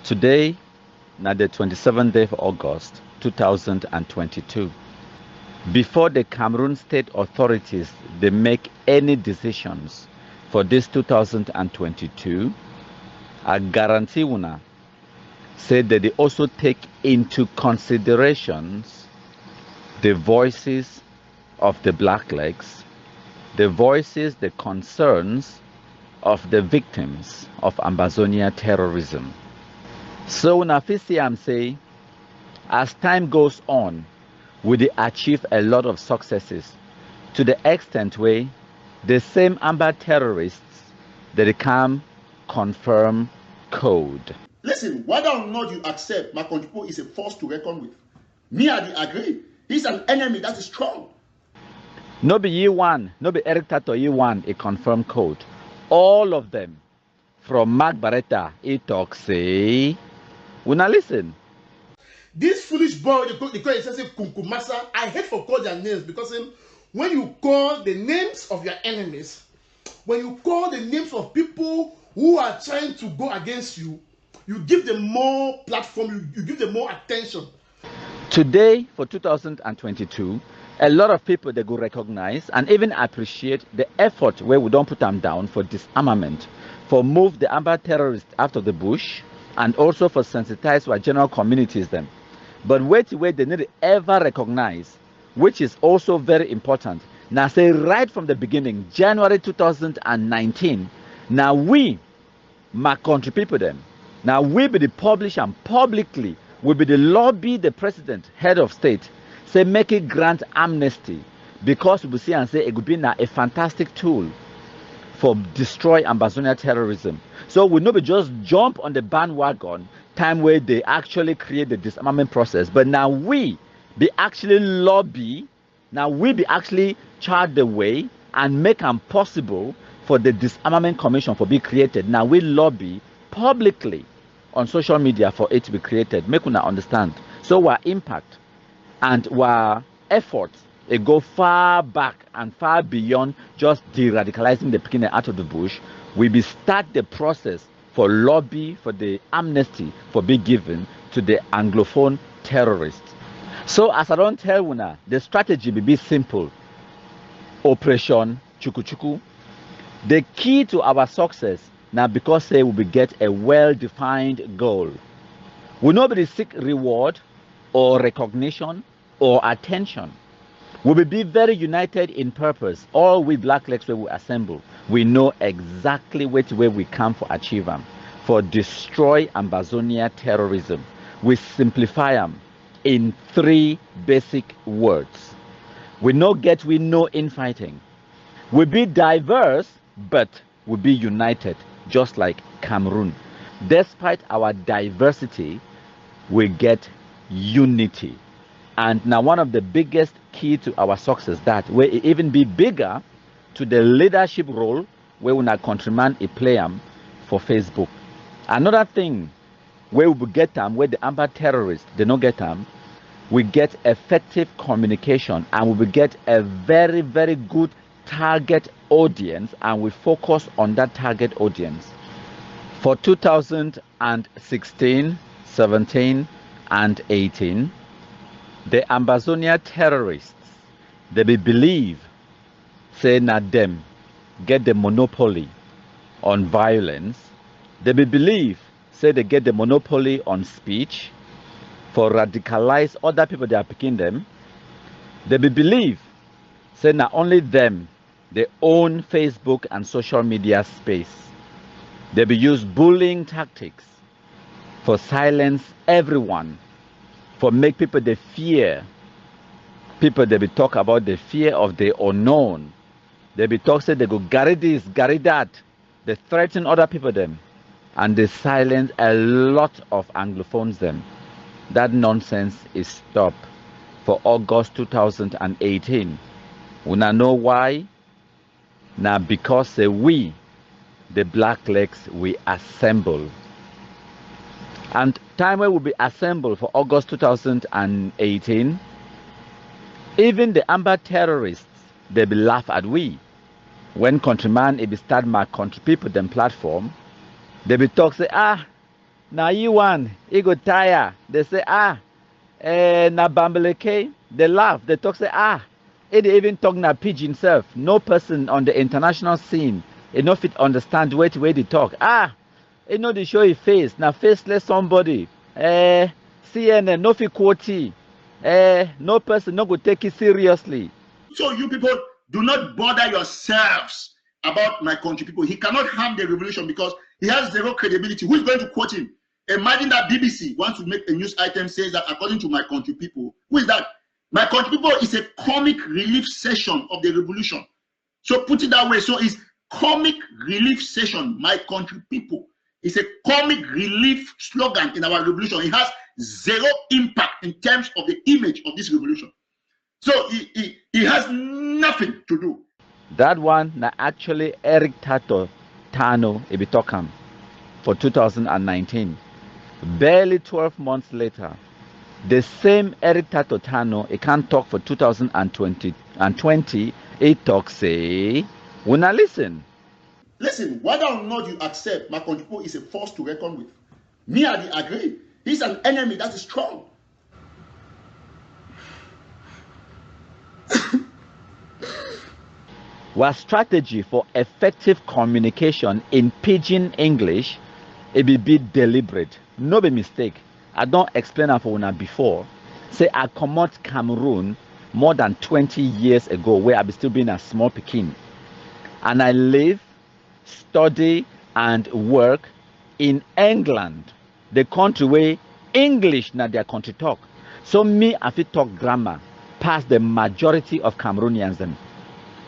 Today, na the 27th day of August 2022. Before the Cameroon state authorities they make any decisions for this 2022, I guarantee una say that they also take into considerations the voices of the blacklegs, the voices, the concerns of the victims of Ambazonia terrorism. So una fit see am say as time goes on, we dey achieve a lot of successes to the extent where the same Amber terrorists they come confirm code. Listen, whether or not you accept my control is a force to reckon with. Me, I agree. He's an enemy that is strong. No be ye one, no be Eric Tato ye one a confirmed code. All of them, from Mark Barretta, he talk say, una listen. This foolish boy, they call himself Kunkumasa. I hate for call their names because when you call the names of your enemies, when you call the names of people who are trying to go against you, you give them more platform, you give them more attention. Today, for 2022, a lot of people they go recognize and even appreciate the effort where we don't put them down for disarmament, for move the Amber terrorists out of the bush, and also for sensitize our general communities them. But wait, they need to ever recognize, which is also very important. Now say right from the beginning, January 2019, now we, my country people them, now we be the publish and publicly will be the lobby the president, head of state, say make it grant amnesty because we see and say it could be now a fantastic tool for destroy Ambazonia terrorism. So we not be just jump on the bandwagon time where they actually create the disarmament process, but now we be actually lobby, now we be actually chart the way and make them possible for the disarmament commission for be created. Now we lobby publicly on social media for it to be created. Make una understand. So our impact and our efforts it go far back and far beyond just de-radicalizing the beginning out of the bush. We be start the process for lobby for the amnesty for be given to the Anglophone terrorists. So as I don't tell una, the strategy will be simple. Operation chukuchuku. The key to our success now because say we will get a well-defined goal. We nobody seek reward or recognition or attention. We will be very united in purpose. All we blacklegs will assemble. We know exactly which way we come for achieve them, for destroy Ambazonia terrorism. We simplify them in 3 basic words. We know infighting. We be diverse, but we be united, just like Cameroon. Despite our diversity, we get unity. And now one of the biggest key to our success that will even be bigger to the leadership role where we not countryman a play for Facebook. Another thing where we get them, where the Amber terrorists they don't get them, we get effective communication and we will get a very, very good target audience and we focus on that target audience. For 2016, 17, and 18, the Ambazonia terrorists, they be believe, say not them, get the monopoly on violence. They be believe, say they get the monopoly on speech for radicalize other people they are picking them. They be believe, say not only them, they own Facebook and social media space. They be use bullying tactics for silence everyone, for make people they fear. People they be talk about the fear of the unknown. They be talk say they go carry this, carry that. They threaten other people them, and they silence a lot of Anglophones them. That nonsense is stopped for August 2018. Una know why? Now because we, the blacklegs, we assemble. And time where will be assembled for August 2018, even the Amber terrorists, they be laugh at we. When countryman, if be start my country people them platform, they be talk say, Now you one, he go tire. They say, na bambeleke. They laugh. They talk, say, it even talk na pidgin self. No person on the international scene, it no fit understand where they talk. It no they show his face. Na faceless somebody. CNN no fit quote. No person no go take it seriously. So you people do not bother yourselves about my country people. He cannot harm the revolution because he has zero credibility. Who is going to quote him? Imagine that BBC wants to make a news item says that according to my country people. Who is that? My country people is a comic relief session of the revolution. So put it that way. So it's comic relief session. My country people. It's a comic relief slogan in our revolution. It has zero impact in terms of the image of this revolution. So he has nothing to do. That one na actually Eric Tato Tano Ibitokam for 2019. Barely 12 months later, the same Eric Tato Tano, he can't talk for 2020, he talks say, wanna listen. Listen, whether or not you accept Makonjipo is a force to reckon with. Me, I agree. He's an enemy that is strong. Our strategy for effective communication in pidgin English, it be deliberate. No be mistake. I don't explain that for una before. Say I come out Cameroon more than 20 years ago, where I be still being a small Pekin. And I live, study, and work in England, the country where English na their country talk. So me, I fit talk grammar past the majority of Cameroonians them.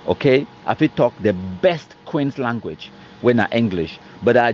Okay, I fit talk the best Queen's language when I English, but I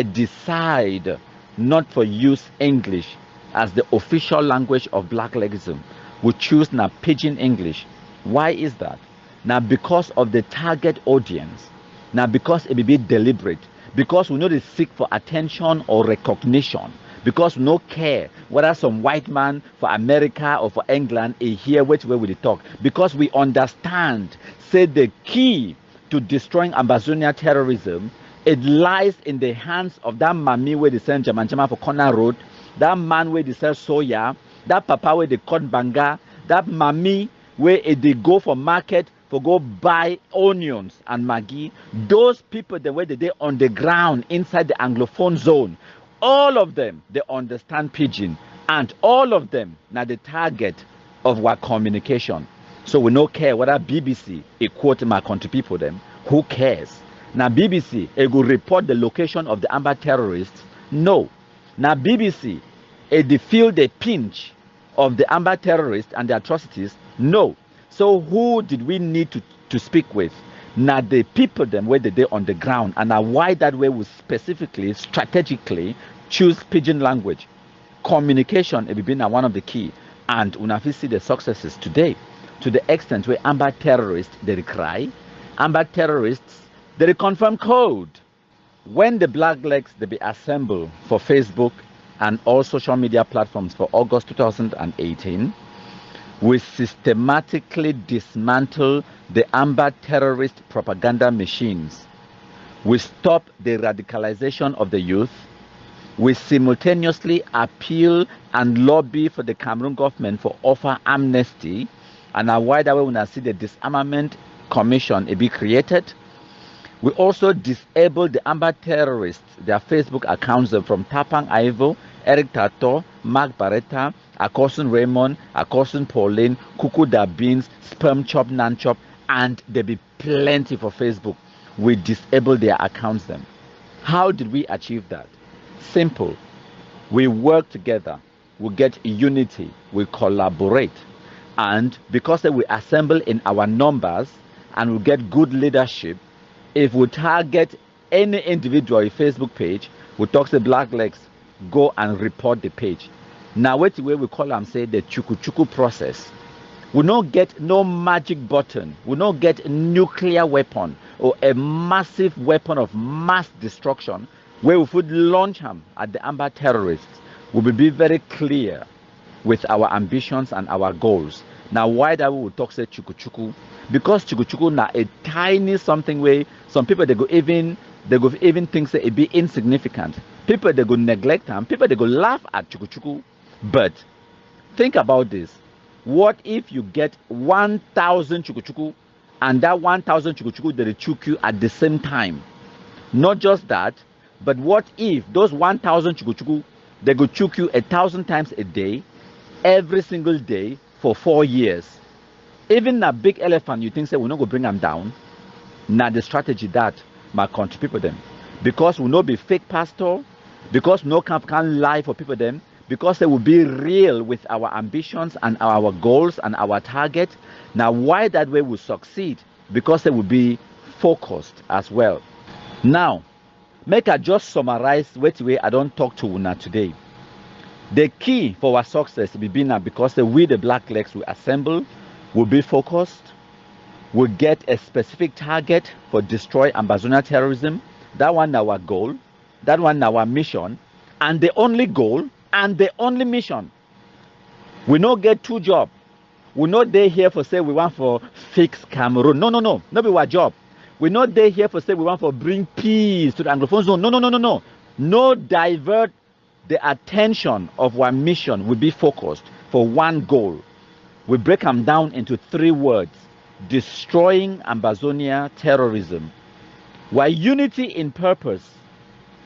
decide not to use English as the official language of Black Legism. We choose now pidgin English. Why is that? Now because of the target audience. Now because it be deliberate. Because we know they seek for attention or recognition. Because we no care whether some white man for America or for England is here which way we talk. Because we understand, say the key to destroying Ambazonia terrorism, it lies in the hands of that mammy where they send Jamanjama for corner road, that man where they sell soya, that papa where they cut banga, that mammy where they go for market for go buy onions and maggi. Those people the way they on the ground inside the Anglophone zone, all of them they understand pidgin, and all of them now the target of our communication. So we no care whether BBC a quote my country people them. Who cares? Now BBC it will report the location of the Amber terrorists. No. Now BBC they feel the pinch of the Amber terrorists and the atrocities. No. So who did we need to speak with? Now the people them where they on the ground, and now why that way we specifically strategically choose pidgin language. Communication it be been one of the key, and una fit see the successes today to the extent where Amber terrorists they cry, Amber terrorists they confirm code. When the Black Legs they be assembled for Facebook and all social media platforms for August 2018, we systematically dismantle the Amber terrorist propaganda machines. We stop the radicalization of the youth. We simultaneously appeal and lobby for the Cameroon government for offer amnesty, and a wider way when I see the disarmament commission be created. We also disable the Amber terrorists, their Facebook accounts from Tapang Ivo, Eric Tato, Mark Barretta, Akosun Raymond, Akosun Pauline, Kuku Da Beans, Sperm Chop, Nan Chop, and there be plenty for Facebook. We disable their accounts them. How did we achieve that? Simple. We work together. We get unity. We collaborate. And because we assemble in our numbers and we get good leadership, if we target any individual Facebook page, we talk to Black Legs, go and report the page. Now wait the way we call them say the chukuchuku process. We don't get no magic button. We don't get nuclear weapon or a massive weapon of mass destruction where we would launch them at the Amber terrorists. We will be very clear with our ambitions and our goals. Now why that we will talk say chukuchuku? Because chukuchuku now a tiny something way some people they go even think say it be insignificant. People they go neglect them, people they go laugh at chukuchuku. But think about this. What if you get 1,000 chukuchuku and that 1,000 chukuchuku they choke you at the same time? Not just that, but what if those 1,000 chukuchuku they go choke you 1,000 times a day, every single day for 4 years? Even a big elephant, you think say we're not gonna bring them down? Now the strategy that my country people them, because we not be fake pastor, because no camp can lie for people them, because they will be real with our ambitions and our goals and our target. Now why that way will succeed? Because they will be focused as well. Now make I just summarize what way I don't talk to una today. The key for our success will be now because we the black legs will assemble, will be focused, will get a specific target for destroy Ambazonia terrorism. That one our goal, that one our mission, and the only goal and the only mission. We not get two jobs. We not there here for say we want for fix Cameroon. No, not be our job. We not there here for say we want for bring peace to the Anglophone zone. No. No divert the attention of our mission will be focused for one goal. We break them down into 3 words: destroying Ambazonia terrorism. Why unity in purpose?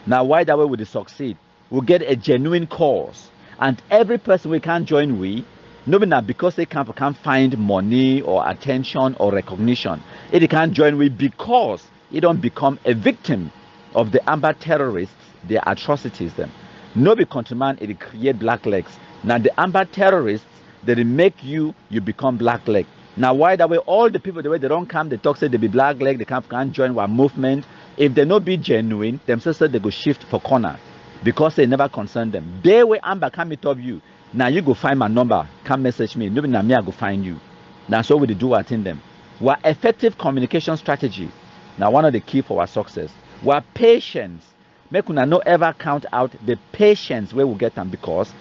Now why that way would it succeed? We'll get a genuine cause, and every person we can join we, no not because they can't find money or attention or recognition. It can't join we because it don't become a victim of the Amber terrorists, their atrocities them. No be countryman it create black legs. Now the Amber terrorists they make you become black leg. Now why that way all the people the way they don't come, they talk say they be black leg, they can't join our movement. If they not be genuine, themselves say they go shift for corner because they never concern them. They way Amber come meet up you. Now you go find my number, come message me. Nobody now me I go find you. That's what we do attend them. What effective communication strategy. Now one of the key for our success. What patience. Make una no ever count out the patience where we get them, because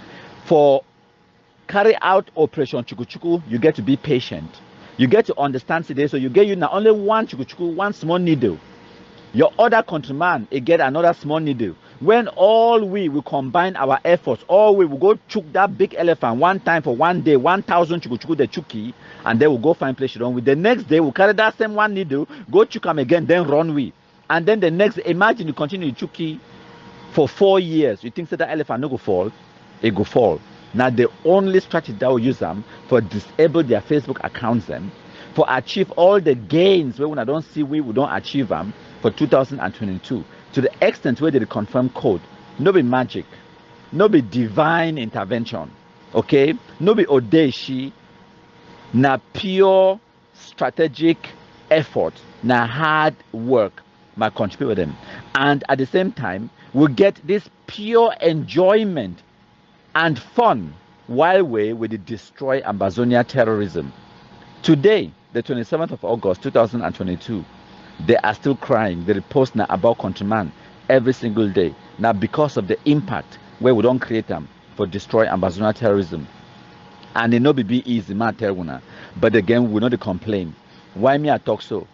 for carry out operation chukuchuku, you get to be patient. You get to understand today, so you get you not only one chukuchuku, one small needle. Your other countryman, it get another small needle. When all we will combine our efforts, all we will go chook that big elephant one time for one day, 1,000 chukuchuku the chuki, and then we'll go find place to run with. The next day we'll carry that same one needle, go chook them again, then run with. And then the next, imagine you continue chuki for 4 years. You think that elephant no go fall? It go fall. Now the only strategy that will use them for disable their Facebook accounts them, for achieve all the gains where when I don't see we don't achieve them for 2022 to the extent where they confirm code. No be magic, no be divine intervention, okay? No be odeshi, na pure strategic effort, na hard work, my country with them. And at the same time, we get this pure enjoyment and fun while we destroy Ambazonia terrorism. Today, the 27th of August 2022, they are still crying. They post now about countryman every single day. Now because of the impact where we don't create them for destroy Ambazonia terrorism. And it no be easy, man tell una. But again, we know the complain. Why me I talk so?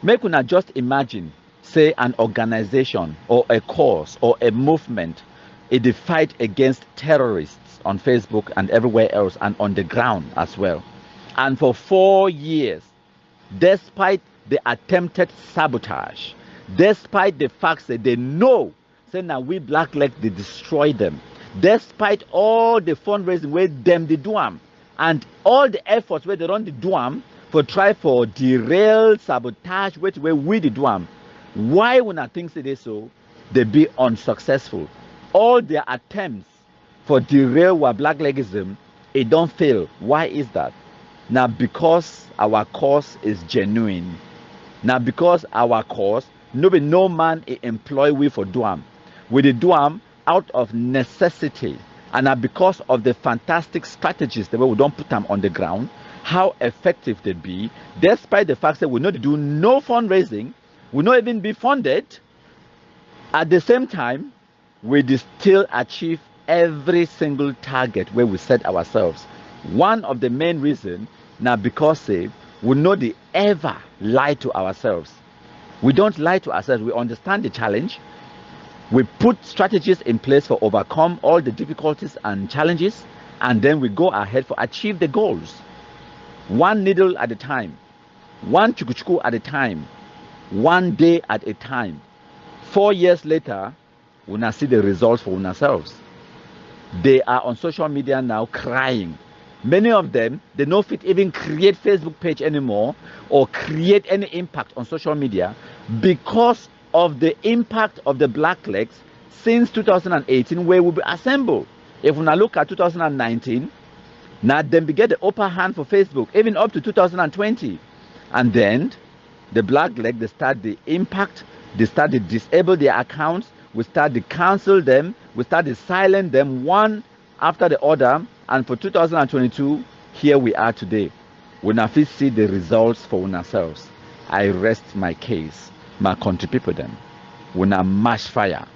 Make una just imagine, say an organization or a cause or a movement, the fight against terrorists on Facebook and everywhere else and on the ground as well. And for 4 years, despite the attempted sabotage, despite the fact that they know, say now we black leg they destroy them, despite all the fundraising where them they do them, and all the efforts where they don't do them for try for derail, sabotage, where we they do them, why when I think say they so, they be unsuccessful. All their attempts for derail our black legism, it don't fail. Why is that? Now because our cause is genuine. Now because our cause, no man employ we for do am. We do am out of necessity. And now because of the fantastic strategies the way we don't put them on the ground, how effective they be, despite the fact that we not do no fundraising, we not even be funded. At the same time, we still achieve every single target where we set ourselves. One of the main reasons now because we know they ever lie to ourselves. We don't lie to ourselves. We understand the challenge. We put strategies in place for overcome all the difficulties and challenges, and then we go ahead for achieve the goals. One needle at a time, one chukuchuku at a time, one day at a time. 4 years later, we now see the results for ourselves. They are on social media now crying. Many of them, they don't fit even create Facebook page anymore or create any impact on social media because of the impact of the Black Legs since 2018, where we be assembled. If we now look at 2019, now then we get the upper hand for Facebook, even up to 2020. And then the Black Leg, they start the impact, they start to disable their accounts, we start to cancel them, we start to silence them one after the other. And for 2022, here we are today. We now see the results for ourselves. I rest my case. My country people then. We now mash fire.